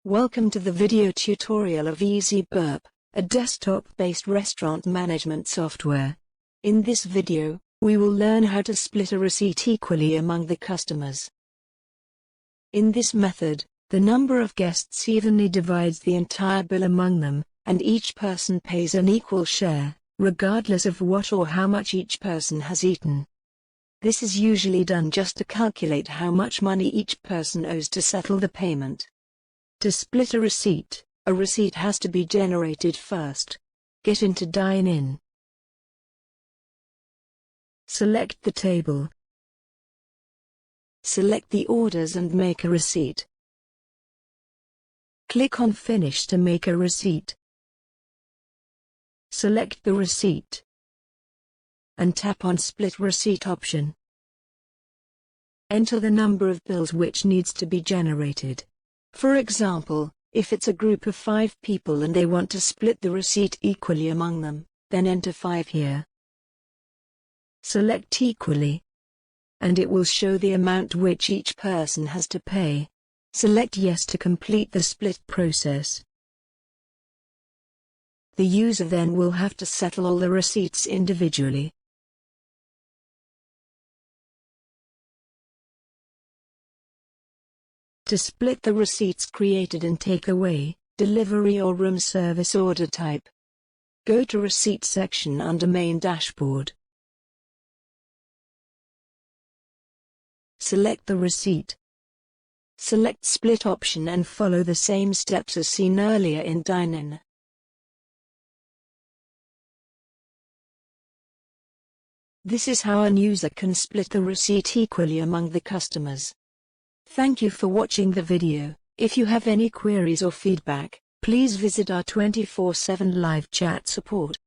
Welcome to the video tutorial of eZee BurrP, a desktop-based restaurant management software. In this video, we will learn how to split a receipt equally among the customers. In this method, the number of guests evenly divides the entire bill among them, and each person pays an equal share, regardless of what or how much each person has eaten. This is usually done just to calculate how much money each person owes to settle the payment. To split a receipt has to be generated first. Get into Dine-in. Select the table. Select the orders and make a receipt. Click on Finish to make a receipt. Select the receipt and tap on Split Receipt option. Enter the number of bills which needs to be generated. For example, if it's a group of 5 people and they want to split the receipt equally among them, then enter 5 here. Select Equally, and it will show the amount which each person has to pay. Select Yes to complete the split process. The user then will have to settle all the receipts individually. To split the receipts created in takeaway, delivery or room service order type, go to Receipt section under Main Dashboard. Select the receipt. Select Split option and follow the same steps as seen earlier in Dine-in. This is how an user can split the receipt equally among the customers. Thank you for watching the video. If you have any queries or feedback, please visit our 24/7 live chat support.